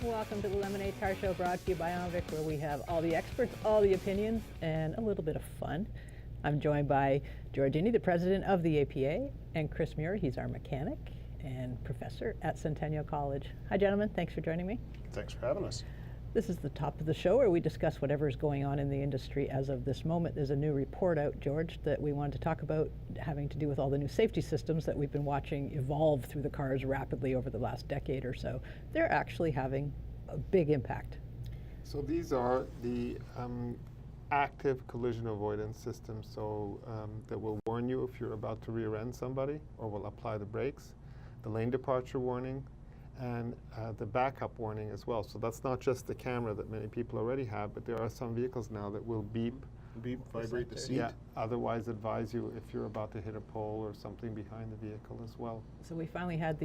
Welcome to the Lemonade Car Show, brought to you by Anvic, where we have all the experts, all the opinions, and a little bit of fun. I'm joined by George Iny, the president of the APA, and Chris Muir. He's our mechanic and professor at Centennial College. Hi, gentlemen. Thanks for joining me. Thanks for having us. This is the top of the show where we discuss whatever is going on in the industry as of this moment. There's a new report out, George, that we wanted to talk about, having to do with all the new safety systems that we've been watching evolve through the cars rapidly over the last decade or so. They're actually having a big impact. So these are the active collision avoidance systems, that will warn you if you're about to rear end somebody, or will apply the brakes, the lane departure warning, and the backup warning as well. So that's not just the camera that many people already have, but there are some vehicles now that will beep, vibrate the seat. Yeah, otherwise advise you if you're about to hit a pole or something behind the vehicle as well. So we finally have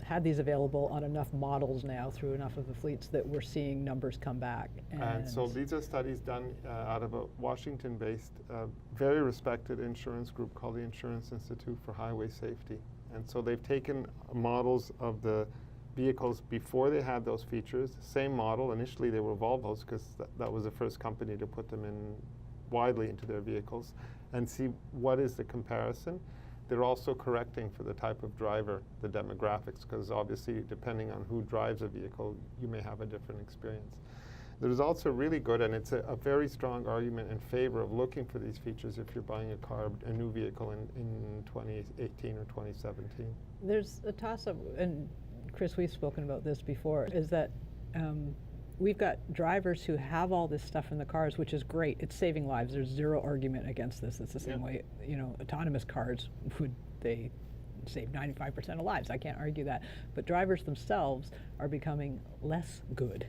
had these available on enough models now through enough of the fleets that we're seeing numbers come back. And so these are studies done out of a Washington-based, very respected insurance group called the Insurance Institute for Highway Safety. And so they've taken models of the vehicles before they had those features, same model. Initially they were Volvos because that was the first company to put them in widely into their vehicles, and see what is the comparison. They're also correcting for the type of driver, the demographics, because obviously depending on who drives a vehicle, you may have a different experience. The results are really good, and it's a very strong argument in favor of looking for these features if you're buying a new vehicle in 2018 or 2017. There's a toss-up, and Chris, we've spoken about this before, is that we've got drivers who have all this stuff in the cars, which is great. It's saving lives. There's zero argument against this. It's the same way, autonomous cars, would they save 95% of lives? I can't argue that. But drivers themselves are becoming less good.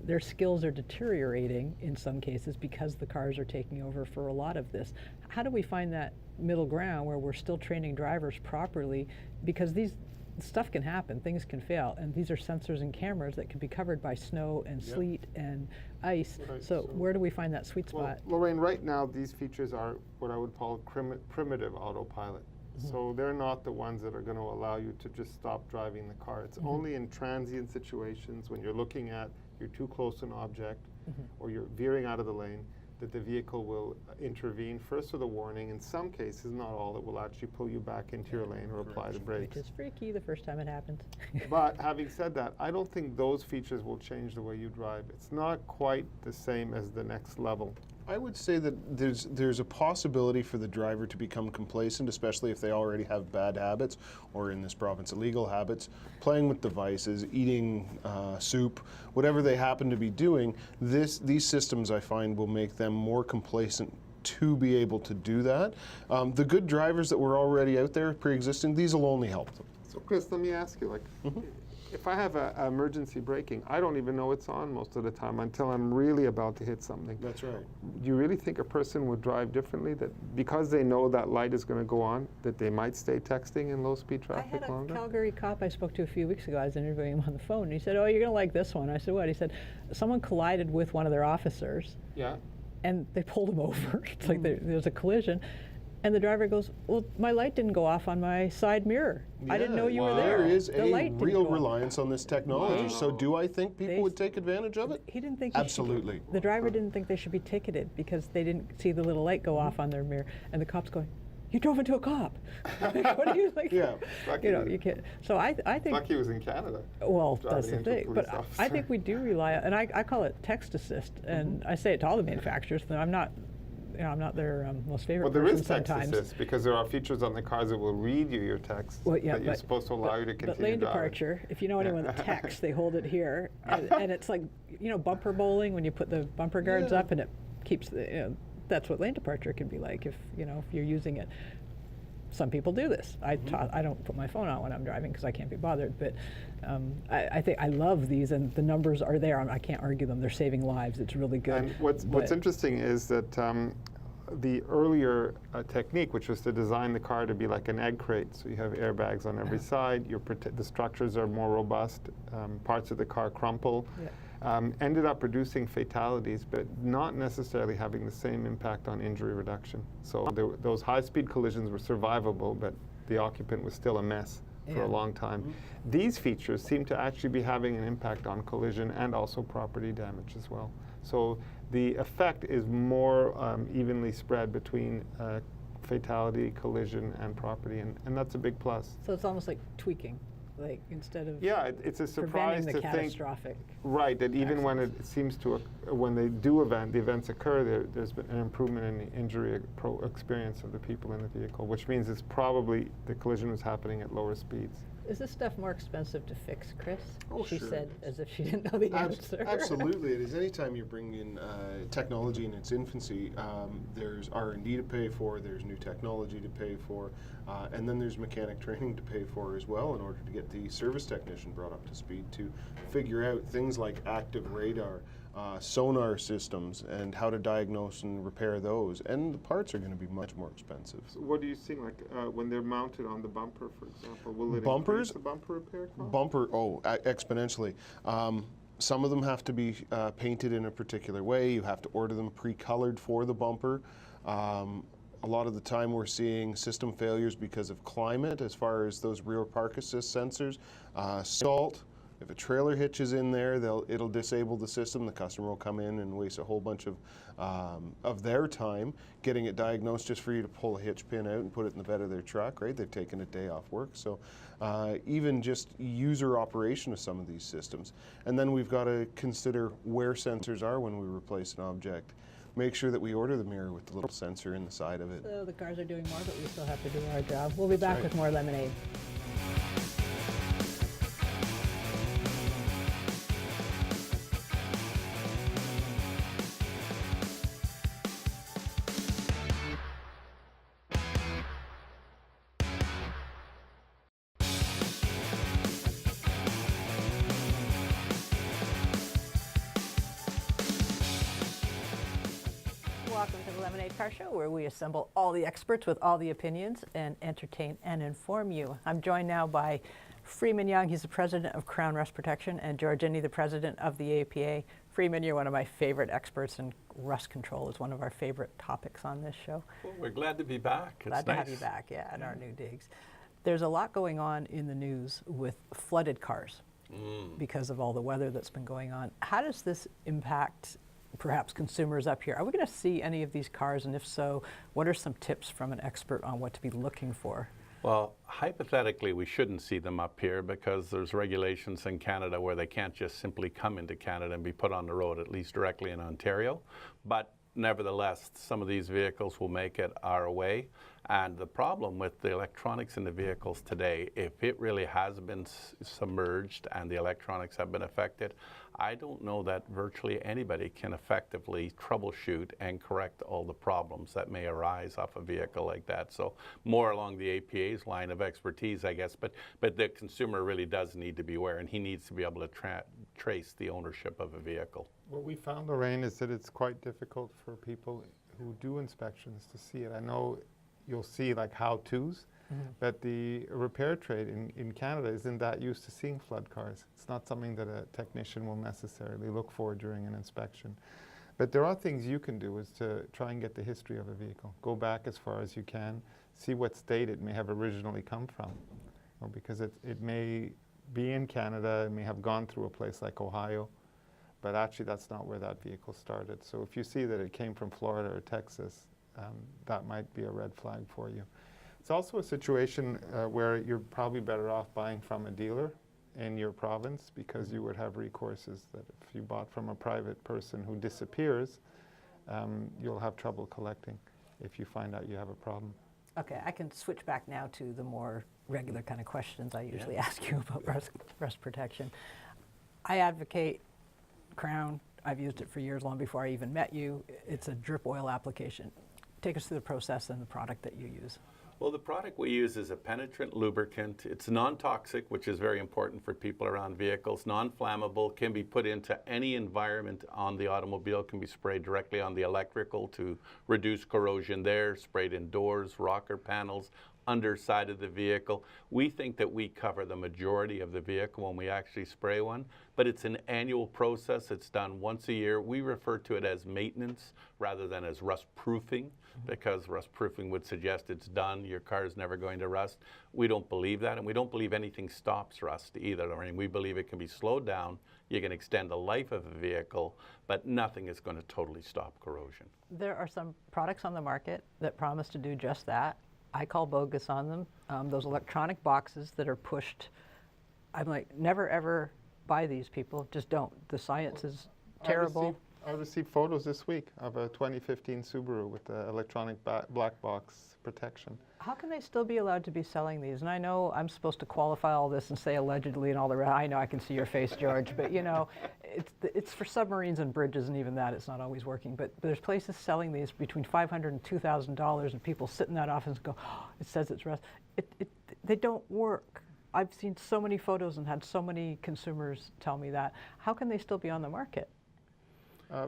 Their skills are deteriorating in some cases because the cars are taking over for a lot of this. How do we find that middle ground where we're still training drivers properly? Because stuff can happen, things can fail, and these are sensors and cameras that can be covered by snow and sleet and ice. Right. So where do we find that sweet spot? Well, Lorraine, right now these features are what I would call primitive autopilot. So they're not the ones that are going to allow you to just stop driving the car. It's only in transient situations when you're looking at, you're too close to an object, or you're veering out of the lane, that the vehicle will intervene first with a warning. In some cases, not all, it will actually pull you back into your lane or apply the brakes. Which is freaky the first time it happens. But having said that, I don't think those features will change the way you drive. It's not quite the same as the next level. I would say that there's a possibility for the driver to become complacent, especially if they already have bad habits, or in this province, illegal habits, playing with devices, eating soup, whatever they happen to be doing. These systems, I find, will make them more complacent to be able to do that. The good drivers that were already out there pre-existing, these will only help them. So Chris, let me ask you, if I have an emergency braking, I don't even know it's on most of the time until I'm really about to hit something. That's right. Do you really think a person would drive differently, that because they know that light is going to go on, that they might stay texting in low-speed traffic longer? I had a Calgary cop I spoke to a few weeks ago. I was interviewing him on the phone, and he said, "Oh, you're going to like this one." I said, "What?" He said, "Someone collided with one of their officers." Yeah. And they pulled him over. It's like there's a collision. And the driver goes, "Well, my light didn't go off on my side mirror. I didn't know you were there." There is the a real reliance on this technology. Wow. So do I think people would take advantage of it? He didn't think Absolutely. The driver didn't think they should be ticketed because they didn't see the little light go off on their mirror. And the cop's going, "You drove into a cop." What do you think? Yeah. You can't. So I think. Lucky he was in Canada. Well, that's the thing. But I think we do rely on, and I call it text assist, and I say it to all the manufacturers. That I'm not their most favorite. Well, there is person text sometimes. assist because there are features on the cars that will read you your text that you're supposed to allow you to continue But lane driving. departure, if you know anyone that texts, they hold it here, and it's like, bumper bowling when you put the bumper guards up and it keeps that's what lane departure can be like if you're using it. Some people do this. I don't put my phone on when I'm driving because I can't be bothered. But I think I love these, and the numbers are there. I can't argue them. They're saving lives. It's really good. And what's interesting is that the earlier technique, which was to design the car to be like an egg crate, so you have airbags on every side. The structures are more robust. Parts of the car crumple. Ended up reducing fatalities, but not necessarily having the same impact on injury reduction. So those high-speed collisions were survivable, but the occupant was still a mess. for a long time. These features seem to actually be having an impact on collision and also property damage as well. So the effect is more evenly spread between fatality, collision, and property, and that's a big plus. So it's almost like tweaking, like instead of It's a surprise preventing to the catastrophic. Right, that even when it seems to, when they do the events occur, there's been an improvement in the injury experience of the people in the vehicle, which means it's probably the collision was happening at lower speeds. Is this stuff more expensive to fix, Chris? Oh, she sure said, it as if she didn't know the answer. Absolutely, it is. Anytime you bring in technology in its infancy, there's R&D to pay for, there's new technology to pay for, and then there's mechanic training to pay for as well in order to get the service technician brought up to speed to figure out things like active radar, sonar systems, and how to diagnose and repair those. And the parts are going to be much more expensive. So what do you think, like when they're mounted on the bumper, for example, will it Bumpers? increase the bumper repair cost? Exponentially. Some of them have to be painted in a particular way. You have to order them pre-colored for the bumper. A lot of the time we're seeing system failures because of climate as far as those rear park assist sensors. Salt. If a trailer hitch is in there, it'll disable the system. The customer will come in and waste a whole bunch of their time getting it diagnosed just for you to pull a hitch pin out and put it in the bed of their truck, right? They've taken a day off work. So even just user operation of some of these systems. And then we've got to consider where sensors are when we replace an object. Make sure that we order the mirror with the little sensor in the side of it. So the cars are doing more, but we still have to do our job. We'll be back with more Lemonade. Welcome to the Lemonade Car Show, where we assemble all the experts with all the opinions and entertain and inform you. I'm joined now by Freeman Young. He's the president of Krown Rust Protection, and George Iny, the president of the APA. Freeman, you're one of my favorite experts, and rust control is one of our favorite topics on this show. Well, we're glad to be back. Glad to have you back, yeah, in our new digs. There's a lot going on in the news with flooded cars because of all the weather that's been going on. How does this impact perhaps consumers up here? Are we going to see any of these cars, and if so, what are some tips from an expert on what to be looking for? Well, hypothetically, we shouldn't see them up here because there's regulations in Canada where they can't just simply come into Canada and be put on the road, at least directly in Ontario. But nevertheless, some of these vehicles will make it our way. And the problem with the electronics in the vehicles today, if it really has been submerged and the electronics have been affected, I don't know that virtually anybody can effectively troubleshoot and correct all the problems that may arise off a vehicle like that. So more along the APA's line of expertise, I guess, but the consumer really does need to be aware, and he needs to be able to trace the ownership of a vehicle. What we found, Lorraine, is that it's quite difficult for people who do inspections to see it. I know you'll see like how-tos, but the repair trade in Canada isn't that used to seeing flood cars. It's not something that a technician will necessarily look for during an inspection. But there are things you can do is to try and get the history of a vehicle. Go back as far as you can, see what state it may have originally come from. Because it may be in Canada, it may have gone through a place like Ohio, but actually that's not where that vehicle started. So if you see that it came from Florida or Texas, that might be a red flag for you. It's also a situation where you're probably better off buying from a dealer in your province, because you would have recourses that if you bought from a private person who disappears, you'll have trouble collecting if you find out you have a problem. Okay, I can switch back now to the more regular kind of questions I usually ask you about rust protection. I advocate Krown. I've used it for years, long before I even met you. It's a drip oil application. Take us through the process and the product that you use. Well, the product we use is a penetrant lubricant. It's non-toxic, which is very important for people around vehicles. Non-flammable, can be put into any environment on the automobile, can be sprayed directly on the electrical to reduce corrosion there, sprayed in doors, rocker panels, underside of the vehicle. We think that we cover the majority of the vehicle when we actually spray one, but it's an annual process. It's done once a year. We refer to it as maintenance rather than as rust proofing, because rust proofing would suggest it's done, your car is never going to rust. We don't believe that, and we don't believe anything stops rust either, Lorraine. We believe it can be slowed down, you can extend the life of a vehicle, but nothing is going to totally stop corrosion. There are some products on the market that promise to do just that. I call bogus on them. Those electronic boxes that are pushed, I'm like, never ever buy these, people. Just don't. The science is terrible. I received photos this week of a 2015 Subaru with the electronic black box protection. How can they still be allowed to be selling these? And I know I'm supposed to qualify all this and say allegedly and all the rest. I know I can see your face, George, but you know, it's for submarines and bridges, and even that it's not always working. But there's places selling these between $500 and $2,000, and people sit in that office and go, oh, it says it's rust. They don't work. I've seen so many photos and had so many consumers tell me that. How can they still be on the market?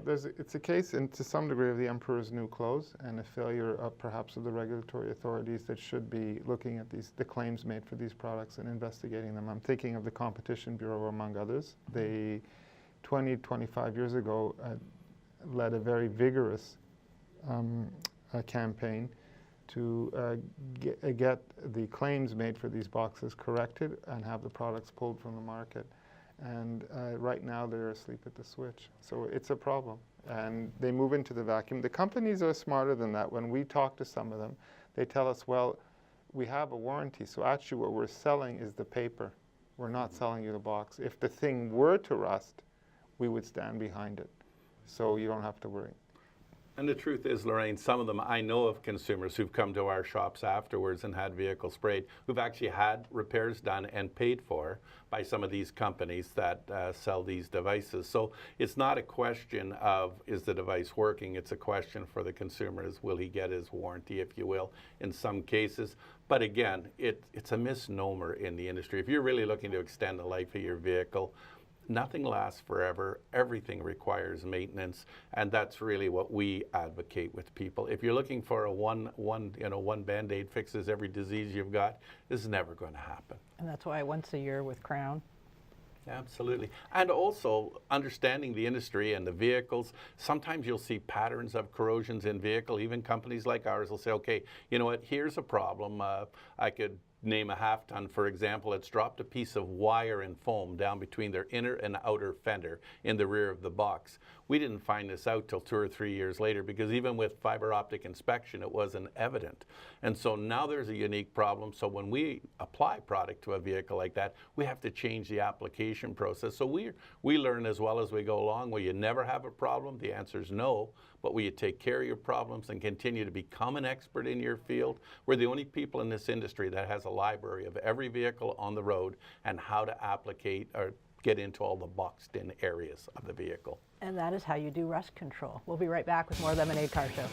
It's a case, to some degree, of the emperor's new clothes, and a failure of perhaps of the regulatory authorities that should be looking at the claims made for these products and investigating them. I'm thinking of the Competition Bureau, among others. They, 25 years ago, led a very vigorous campaign to get the claims made for these boxes corrected and have the products pulled from the market. And right now they're asleep at the switch. So it's a problem. And they move into the vacuum. The companies are smarter than that. When we talk to some of them, they tell us, well, we have a warranty. So actually what we're selling is the paper. We're not selling you the box. If the thing were to rust, we would stand behind it. So you don't have to worry. And the truth is, Lorraine, some of them, I know of consumers who've come to our shops afterwards and had vehicles sprayed, who've actually had repairs done and paid for by some of these companies that sell these devices. So it's not a question of, is the device working? It's a question for the consumers, will he get his warranty, if you will, in some cases. But again, it's a misnomer in the industry. If you're really looking to extend the life of your vehicle, nothing lasts forever. Everything requires maintenance, and that's really what we advocate with people. If you're looking for a one Band-Aid fixes every disease you've got, this is never going to happen. And that's why once a year with Krown. Absolutely. And also understanding the industry and the vehicles. Sometimes you'll see patterns of corrosions in vehicle. Even companies like ours will say, okay, you know what, here's a problem. I could name a half-ton, for example. It's dropped a piece of wire and foam down between their inner and outer fender in the rear of the box. We didn't find this out till 2 or 3 years later, because even with fiber optic inspection, it wasn't evident. And so now there's a unique problem. So when we apply product to a vehicle like that, we have to change the application process. So we learn as well as we go along. Will you never have a problem? The answer is no. But will you take care of your problems and continue to become an expert in your field? We're the only people in this industry that has a library of every vehicle on the road and how to applicate or get into all the boxed in areas of the vehicle. And that is how you do rust control. We'll be right back with more Lemonade Car Show.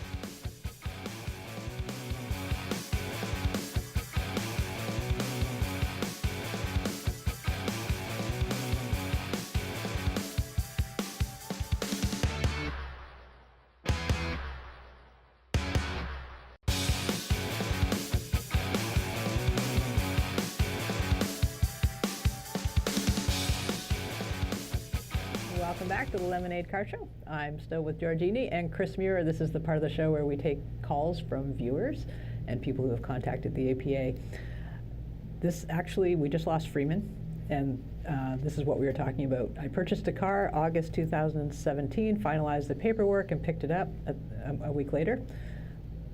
Welcome back to the Lemonade Car Show. I'm still with George Iny and Chris Muir. This is the part of the show where we take calls from viewers and people who have contacted the APA. We just lost Freeman, and this is what we were talking about. I purchased a car August 2017, finalized the paperwork, and picked it up a week later.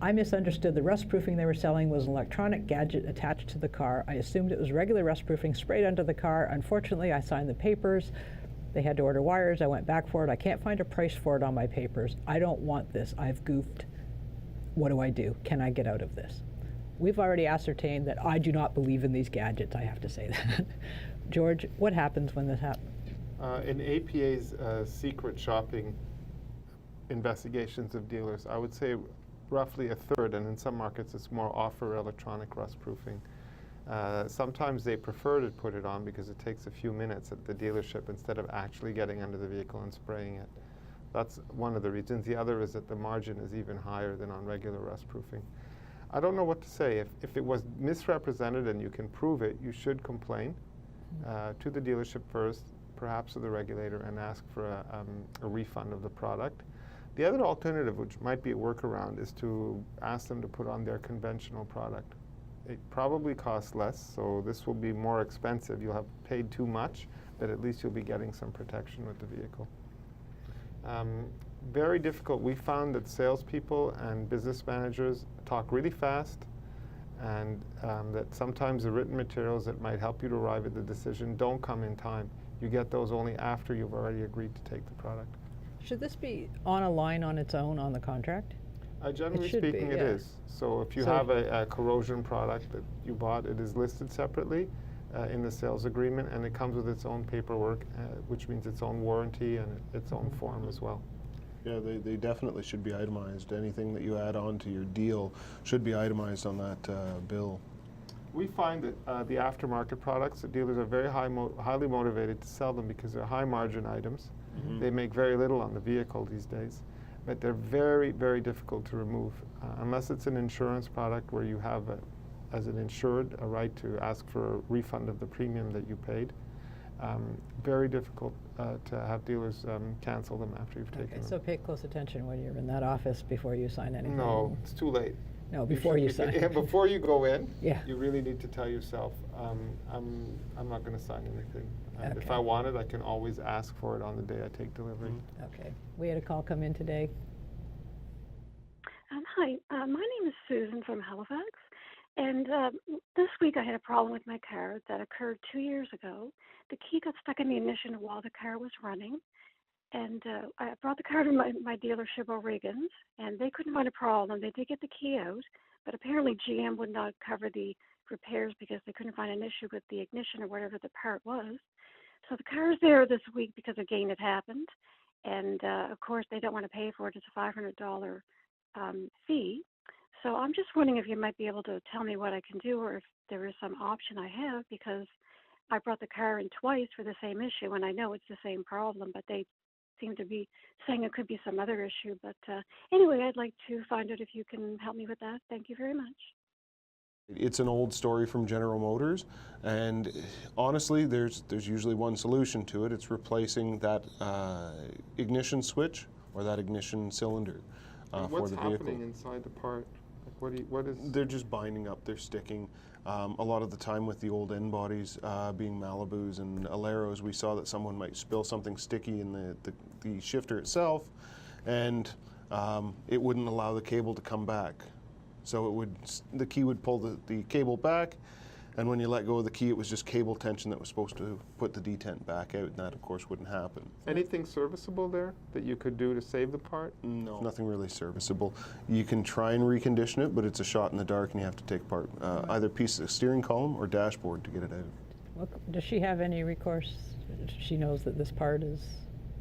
I misunderstood the rust proofing they were selling was an electronic gadget attached to the car. I assumed it was regular rust proofing sprayed onto the car. Unfortunately, I signed the papers. They had to order wires. I went back for it. I can't find a price for it on my papers. I don't want this. I've goofed. What do I do? Can I get out of this? We've already ascertained that I do not believe in these gadgets. I have to say that. George, what happens when this happens? In APA's secret shopping investigations of dealers, I would say roughly a third, and in some markets it's more, offer electronic rust proofing. Sometimes they prefer to put it on because it takes a few minutes at the dealership instead of actually getting under the vehicle and spraying it. That's one of the reasons. The other is that the margin is even higher than on regular rust proofing. I don't know what to say. If it was misrepresented and you can prove it, you should complain to the dealership first, perhaps to the regulator, and ask for a refund of the product. The other alternative, which might be a workaround, is to ask them to put on their conventional product. It probably costs less, so this will be more expensive. You'll have paid too much, but at least you'll be getting some protection with the vehicle. Very difficult. We found that salespeople and business managers talk really fast, and that sometimes the written materials that might help you to arrive at the decision don't come in time. You get those only after you've already agreed to take the product. Should this be on a line on its own on the contract? Generally should be, speaking, it yeah. is. So if you So- have a corrosion product that you bought, it is listed separately in the sales agreement, and it comes with its own paperwork, which means its own warranty and its own form as well. Yeah, they definitely should be itemized. Anything that you add on to your deal should be itemized on that bill. We find that the aftermarket products, the dealers are very highly motivated to sell them because they're high margin items. Mm-hmm. They make very little on the vehicle these days, but they're very, very difficult to remove. Unless it's an insurance product where you have, as an insured, a right to ask for a refund of the premium that you paid. Very difficult to have dealers cancel them after you've taken Okay, them. so pay close attention when you're in that office before you sign anything. No, it's too late. No, before you should- sign. Before you go in, Yeah. you really need to tell yourself, I'm not going to sign anything. And if Okay. I want it, I can always ask for it on the day I take delivery. Okay. We had a call come in today. Hi, my name is Susan from Halifax, and this week I had a problem with my car that occurred 2 years ago. The key got stuck in the ignition while the car was running, and I brought the car to my dealership, O'Regan's, and they couldn't find a problem. They did get the key out, but apparently GM would not cover the repairs because they couldn't find an issue with the ignition or whatever the part was. So the car is there this week because again it happened, and of course they don't want to pay for it. It's a $500 fee. So I'm just wondering if you might be able to tell me what I can do, or if there is some option I have, because I brought the car in twice for the same issue, and I know it's the same problem, but they seem to be saying it could be some other issue. But anyway, I'd like to find out if you can help me with that. Thank you very much. It's an old story from General Motors, and honestly, there's usually one solution to it. It's replacing that ignition switch or that ignition cylinder for What's the vehicle. happening inside the part? Like what is? They're just binding up, they're sticking. A lot of the time with the old end bodies being Malibus and Aleros, we saw that someone might spill something sticky in the shifter itself, and it wouldn't allow the cable to come back. So the key would pull the cable back, and when you let go of the key, it was just cable tension that was supposed to put the detent back out, and that of course wouldn't happen. Anything serviceable there that you could do to save the part? No, nothing really serviceable. You can try and recondition it, but it's a shot in the dark, and you have to take apart either piece of steering column or dashboard to get it out. Well, does she have any recourse? She knows that this part is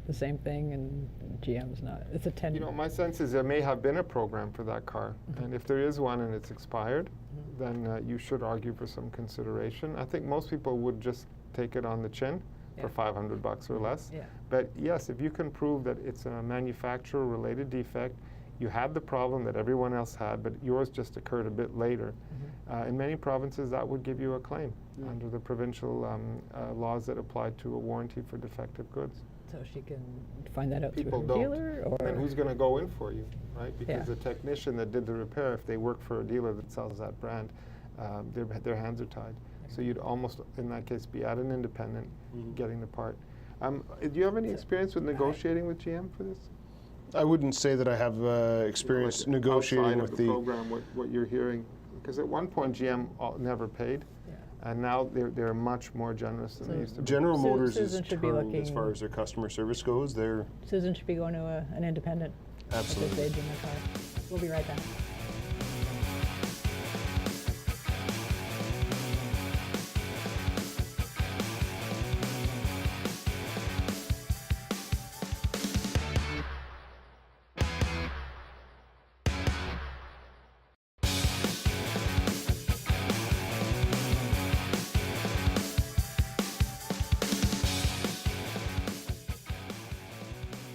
the same thing and GM's not. It's a 10. You know, my sense is there may have been a program for that car, and if there is one and it's expired, then you should argue for some consideration. I think most people would just take it on the chin for $500 or less. Yeah. But yes, if you can prove that it's a manufacturer-related defect, you had the problem that everyone else had, but yours just occurred a bit later. In many provinces, that would give you a claim under the provincial laws that apply to a warranty for defective goods. So she can find that out People through her don't. dealer? Or And who's going to go in for you, right? Because Yeah. the technician that did the repair, if they work for a dealer that sells that brand, their hands are tied. So you'd almost, in that case, be at an independent getting the part. Do you have any experience with negotiating with GM for this? I wouldn't say that I have experience Like negotiating outside with of the program, what you're hearing? Because at one point GM never paid, and now they're much more generous than they used to be. General Motors is Susan should be turned, as looking- far as their customer service goes, they're Susan should be going to an independent absolutely. at this age in their car. We'll be right back.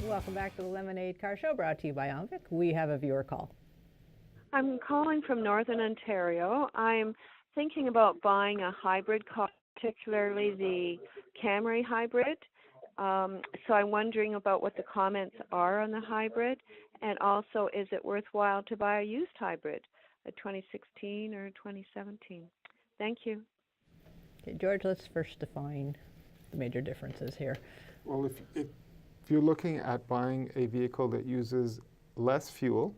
Welcome back to the Lemonade Car Show, brought to you by Omvic. We have a viewer call. I'm calling from Northern Ontario. I'm thinking about buying a hybrid car, particularly the Camry hybrid. So I'm wondering about what the comments are on the hybrid, and also is it worthwhile to buy a used hybrid, a 2016 or 2017? Thank you. Okay, George, let's first define the major differences here. Well, if you're looking at buying a vehicle that uses less fuel,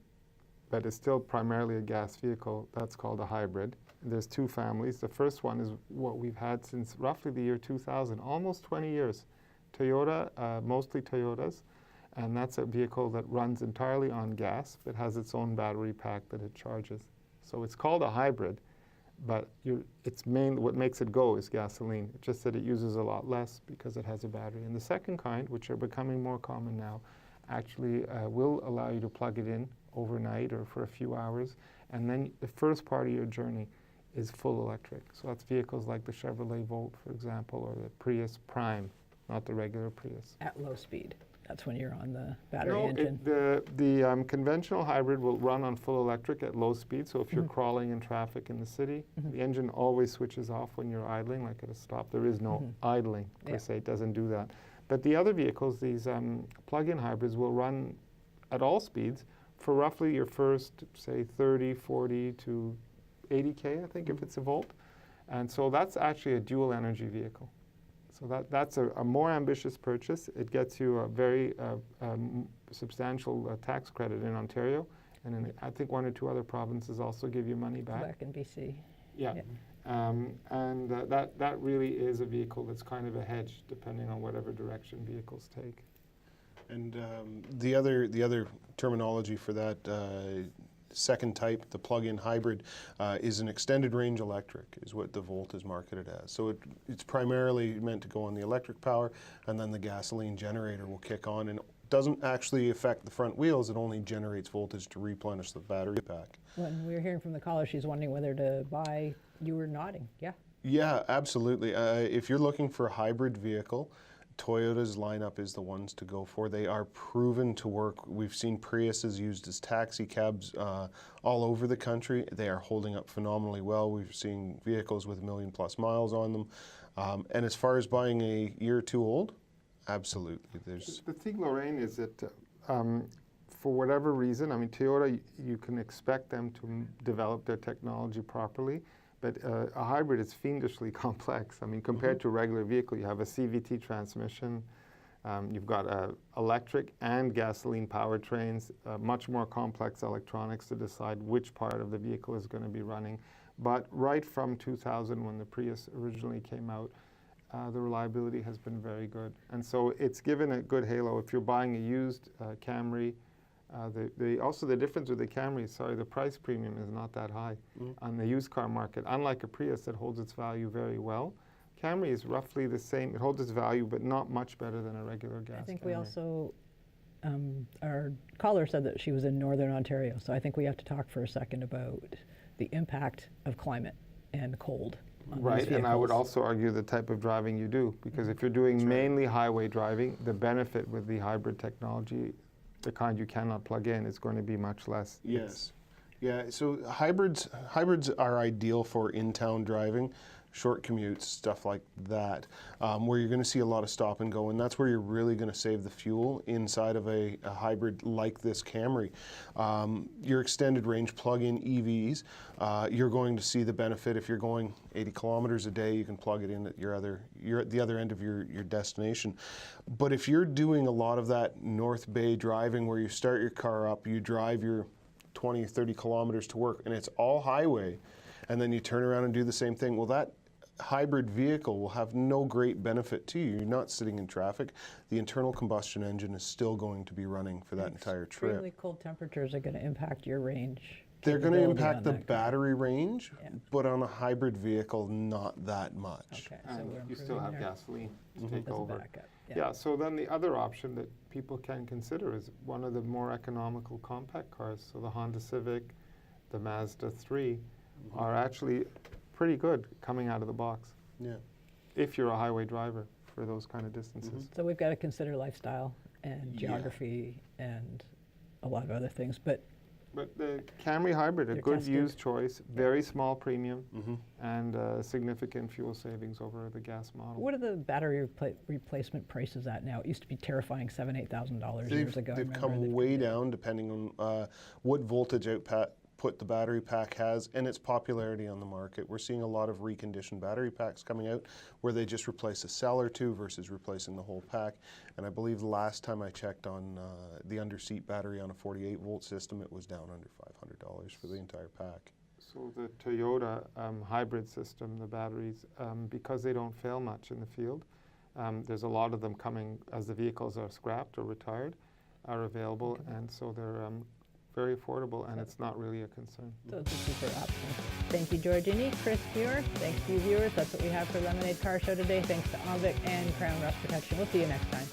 but is still primarily a gas vehicle, that's called a hybrid. There's two families. The first one is what we've had since roughly the year 2000, almost 20 years. Toyota, mostly Toyotas, and that's a vehicle that runs entirely on gas, but has its own battery pack that it charges. So it's called a hybrid, but what makes it go is gasoline. It's just that it uses a lot less because it has a battery. And the second kind, which are becoming more common now, actually will allow you to plug it in overnight or for a few hours, and then the first part of your journey is full electric. So that's vehicles like the Chevrolet Volt, for example, or the Prius Prime, not the regular Prius. At low speed, that's when you're on the battery engine. The conventional hybrid will run on full electric at low speed, so if you're crawling in traffic in the city, the engine always switches off when you're idling, like at a stop. There is no idling, per se. It doesn't do that. But the other vehicles, these plug-in hybrids, will run at all speeds for roughly your first, say, 30, 40 to 80K, I think, if it's a Volt. And so that's actually a dual energy vehicle. So that's a more ambitious purchase. It gets you a very substantial tax credit in Ontario. And in, I think, one or two other provinces also give you money back. Back in BC. Yeah. That really is a vehicle that's kind of a hedge, depending on whatever direction vehicles take. And the other terminology for that second type, the plug-in hybrid, is an extended range electric, is what the Volt is marketed as. So it's primarily meant to go on the electric power, and then the gasoline generator will kick on, and it doesn't actually affect the front wheels. It only generates voltage to replenish the battery pack. When we were hearing from the caller, she's wondering whether to buy. You were nodding, yeah. Yeah, absolutely. If you're looking for a hybrid vehicle, Toyota's lineup is the ones to go for. They are proven to work. We've seen Priuses used as taxi cabs all over the country. They are holding up phenomenally well. We've seen vehicles with 1 million+ miles on them. And as far as buying a year or two old, absolutely. The thing, Lorraine, is that for whatever reason, I mean, Toyota, you can expect them to develop their technology properly. But a hybrid is fiendishly complex. I mean, compared to a regular vehicle, you have a CVT transmission, you've got electric and gasoline powertrains, much more complex electronics to decide which part of the vehicle is going to be running. But right from 2000, when the Prius originally came out, the reliability has been very good. And so it's given a good halo. If you're buying a used Camry, also the difference with the Camry, the price premium is not that high on the used car market. Unlike a Prius that holds its value very well, Camry is roughly the same. It holds its value, but not much better than a regular gas I think Camry. we also, our caller said that she was in Northern Ontario, so I think we have to talk for a second about the impact of climate and cold on Right, these vehicles. and I would also argue the type of driving you do, because if you're doing mainly highway driving, the benefit with the hybrid technology, the kind you cannot plug in, is going to be much less. Yes. Yeah, so hybrids are ideal for in-town driving, short commutes, stuff like that, where you're going to see a lot of stop and go, and that's where you're really going to save the fuel inside of a hybrid like this Camry. Your extended range plug-in EVs, you're going to see the benefit. If you're going 80 kilometers a day, you can plug it in at you're at the other end of your destination. But if you're doing a lot of that North Bay driving where you start your car up, you drive your 20 or 30 kilometers to work, and it's all highway, and then you turn around and do the same thing, well, that hybrid vehicle will have no great benefit to you. You're not sitting in traffic. The internal combustion engine is still going to be running for that entire trip. Extremely cold temperatures are going to impact your range. They're going to capability impact on the that car. battery range, but on a hybrid vehicle, not that much. Okay, so And we're you still improving have there. gasoline to take As a over. backup, Yeah, so then the other option that people can consider is one of the more economical compact cars. So the Honda Civic, the Mazda 3 are actually pretty good coming out of the box. Yeah. If you're a highway driver for those kind of distances. So we've got to consider lifestyle and geography and a lot of other things. But But the Camry Hybrid, a They're good tested. used choice, very small premium, and significant fuel savings over the gas model. What are the battery replacement prices at now? It used to be terrifying, $7,000-8,000 years ago. I They've remember. come way down depending on what voltage output the battery pack has and its popularity on the market. We're seeing a lot of reconditioned battery packs coming out where they just replace a cell or two versus replacing the whole pack. And I believe the last time I checked on the under-seat battery on a 48-volt system, it was down under $500 for the entire pack. So the Toyota hybrid system, the batteries, because they don't fail much in the field, there's a lot of them coming as the vehicles are scrapped or retired, are available, and so they're very affordable, and it's not really a concern. So it's a super option. Thank you, George Iny, Chris Muir. Thanks to you viewers. That's what we have for Lemonade Car Show today. Thanks to Omvic and Crown Rust Protection. We'll see you next time.